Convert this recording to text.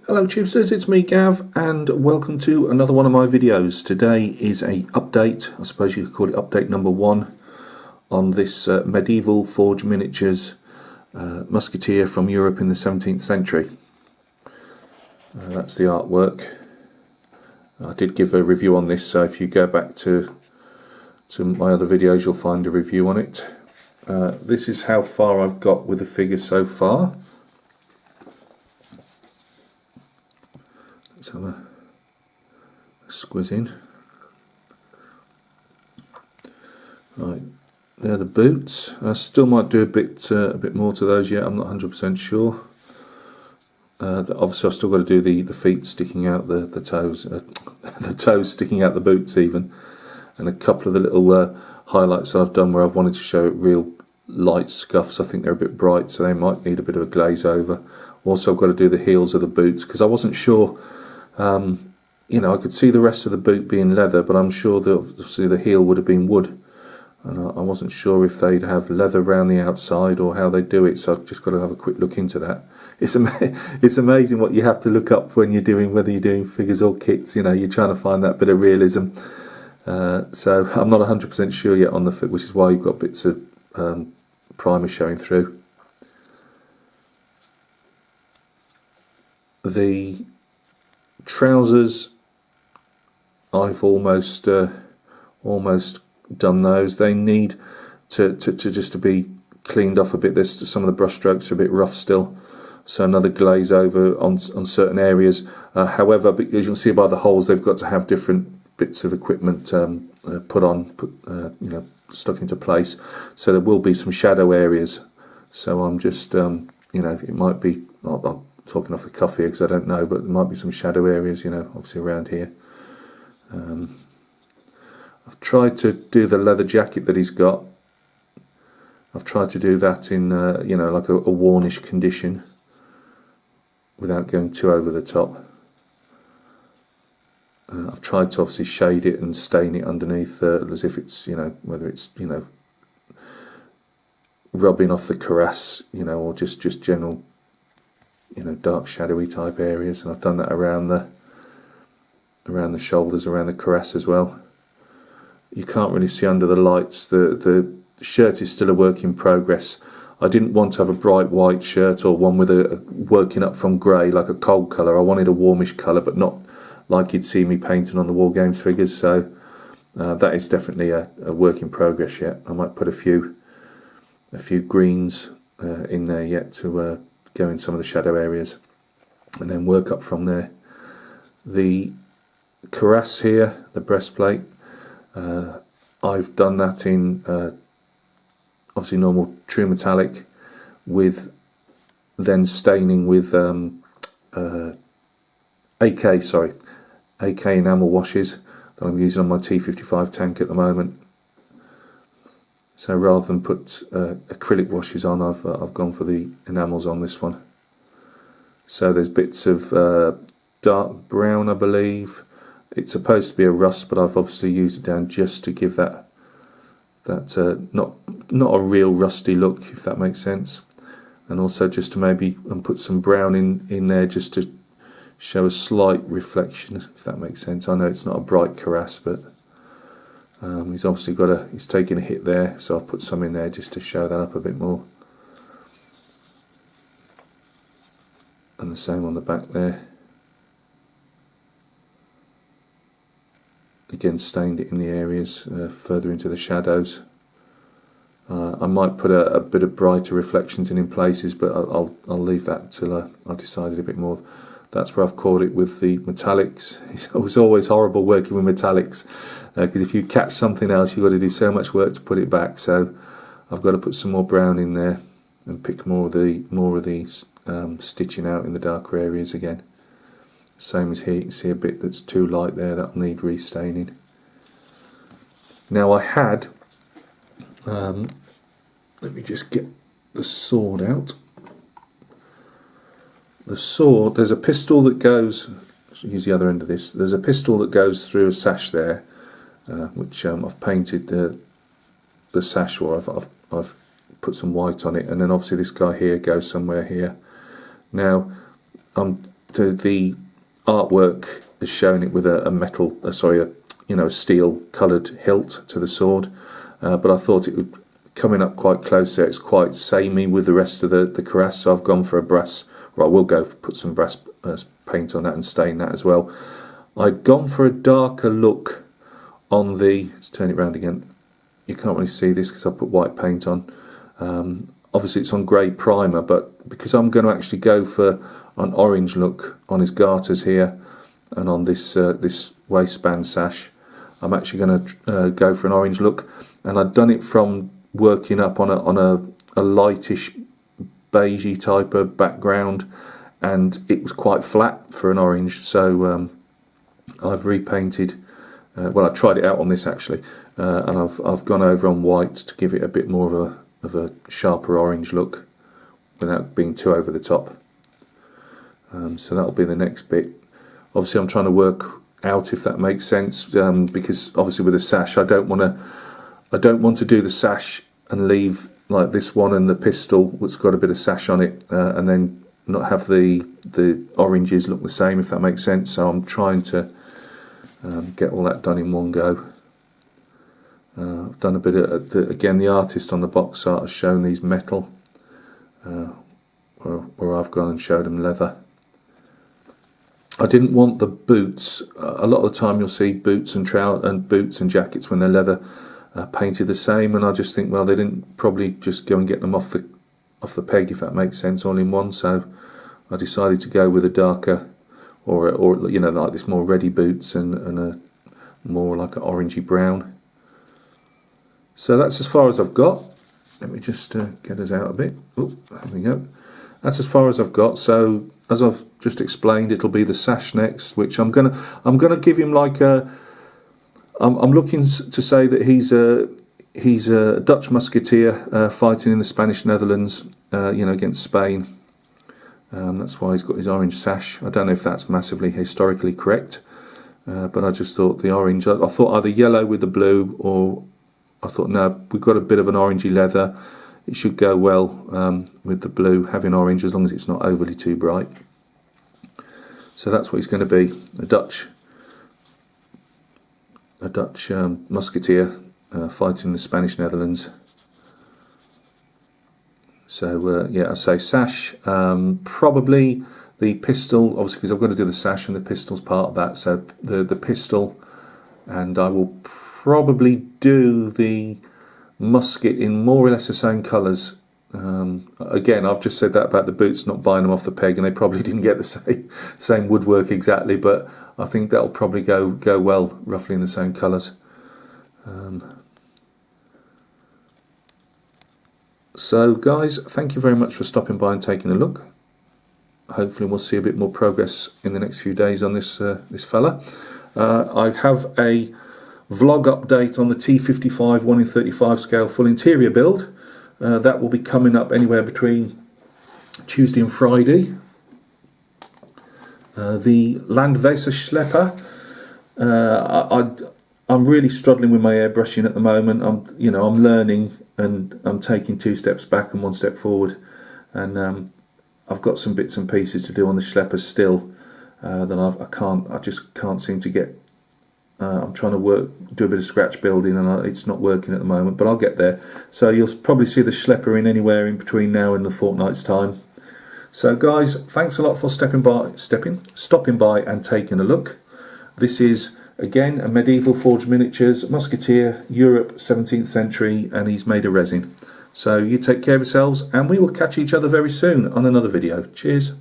Hello Tubesters, it's me Gav and welcome to another one of my videos. Today is a update, I suppose you could call it update number 1 on this medieval forged miniatures musketeer from Europe in the 17th century. That's the artwork. I did give a review on this, so if you go back to my other videos you'll find a review on it. This is how far I've got with the figures so far. Let's have a squiz in. Right, they're the boots. I still might do a bit more to those yet. I'm not 100% sure. Obviously, I've still got to do the feet sticking out, the toes, the toes sticking out the boots even, and a couple of the little highlights that I've done where I've wanted to show real light scuffs. I think they're a bit bright, so they might need a bit of a glaze over. Also, I've got to do the heels of the boots because I wasn't sure. You know, I could see the rest of the boot being leather, but I'm sure that obviously the heel would have been wood, and I wasn't sure if they'd have leather around the outside or how they do it, so I've just got to have a quick look into that. It's amazing what you have to look up when you're doing, whether you're doing figures or kits. You know, you're trying to find that bit of realism. So I'm not 100% sure yet on the fit, which is why you've got bits of primer showing through. The trousers, I've almost done those. They need to just to be cleaned off a bit. There's some of the brush strokes are a bit rough still, so another glaze over on certain areas. However, as you can see by the holes, they've got to have different bits of equipment stuck into place. So there will be some shadow areas. So I'm just it might be. I'm talking off the cuff here because I don't know, but there might be some shadow areas, obviously around here. I've tried to do the leather jacket that he's got. I've tried to do that in like a wornish condition without going too over the top. I've tried to obviously shade it and stain it underneath as if it's whether it's rubbing off the cuirass, or just general dark shadowy type areas, and I've done that around the shoulders, around the cuirass as well. You can't really see under the lights. The shirt is still a work in progress. I didn't want to have a bright white shirt or one with a working up from grey, like a cold colour. I wanted a warmish colour, but not like you'd see me painting on the War Games figures. So that is definitely a work in progress yet. I might put a few greens in there yet to go in some of the shadow areas, and then work up from there. The cuirass here, the breastplate, I've done that in obviously normal true metallic, with then staining with AK enamel washes that I'm using on my T55 tank at the moment. So rather than put acrylic washes on, I've gone for the enamels on this one. So there's bits of dark brown, I believe. It's supposed to be a rust, but I've obviously used it down just to give that not a real rusty look, if that makes sense. And also just to maybe put some brown in there just to show a slight reflection, if that makes sense. I know it's not a bright cuirass, but he's obviously he's taking a hit there, so I'll put some in there just to show that up a bit more. And the same on the back there. Again, stained it in the areas further into the shadows. I might put a bit of brighter reflections in places, but I'll leave that till I decided a bit more. That's where I've caught it with the metallics. It was always horrible working with metallics, because if you catch something else, you've got to do so much work to put it back. So I've got to put some more brown in there and pick more of the stitching out in the darker areas again. Same as here, you can see a bit that's too light there that'll need restaining. Now I had, let me just get the sword out. The sword, there's a pistol that goes, use the other end of this, there's a pistol that goes through a sash there, which I've painted the sash, or I've put some white on it, and then obviously this guy here goes somewhere here. Now I'm the artwork is showing it with a metal, a steel coloured hilt to the sword, but I thought it would coming up quite close there. It's quite samey with the rest of the cuirass, so I've gone for a brass. Well, I will go put some brass paint on that and stain that as well. I'd gone for a darker look on the. Let's turn it round again. You can't really see this because I put white paint on. Obviously it's on grey primer, but because I'm going to actually go for an orange look on his garters here and on this this waistband sash, I'm actually going to go for an orange look. And I'd done it from working up on a lightish beigey type of background, and it was quite flat for an orange, so I've repainted. Well, I tried it out on this actually, and I've gone over on white to give it a bit more of a sharper orange look without being too over the top. So that'll be the next bit. Obviously I'm trying to work out if that makes sense, because obviously with the sash I don't want to do the sash and leave like this one and the pistol that's got a bit of sash on it, and then not have the oranges look the same, if that makes sense. So I'm trying to get all that done in one go. I've done a bit of again, the artist on the box art has shown these metal, where I've gone and showed them leather. I didn't want the boots. A lot of the time you'll see boots and boots and jackets when they're leather painted the same, and I just think, well, they didn't probably just go and get them off the peg, if that makes sense, all in one. So I decided to go with a darker, or like this more reddy boots and a more like an orangey brown. So that's as far as I've got. Let me just get us out a bit. Oh, there we go. That's as far as I've got. So as I've just explained, it'll be the sash next, which I'm gonna give him like a. I'm looking to say that he's a Dutch musketeer fighting in the Spanish Netherlands, against Spain. That's why he's got his orange sash. I don't know if that's massively historically correct, but I just thought the orange. I thought either yellow with the blue, or I thought no, we've got a bit of an orangey leather. It should go well with the blue, having orange, as long as it's not overly too bright. So that's what he's going to be, a Dutch musketeer fighting in the Spanish Netherlands. So yeah, I say sash, probably the pistol, obviously because I've got to do the sash and the pistol's part of that. So the pistol, and I will probably do the musket in more or less the same colours. Again, I've just said that about the boots, not buying them off the peg, and they probably didn't get the same woodwork exactly, but I think that'll probably go well, roughly in the same colours. So guys, thank you very much for stopping by and taking a look. Hopefully we'll see a bit more progress in the next few days on this fella. I have a vlog update on the T55 1:35 scale full interior build. That will be coming up anywhere between Tuesday and Friday. The Landweser Schlepper, I'm really struggling with my airbrushing at the moment. I'm learning, and I'm taking 2 steps back and 1 step forward, and I've got some bits and pieces to do on the Schlepper still that I just can't seem to get. I'm trying to do a bit of scratch building, and it's not working at the moment, but I'll get there. So you'll probably see the Schlepper in anywhere in between now and the fortnight's time. So guys, thanks a lot for stopping by and taking a look. This is again a Medieval Forged Miniatures Musketeer, Europe, 17th century, and he's made of resin. So you take care of yourselves, and we will catch each other very soon on another video. Cheers.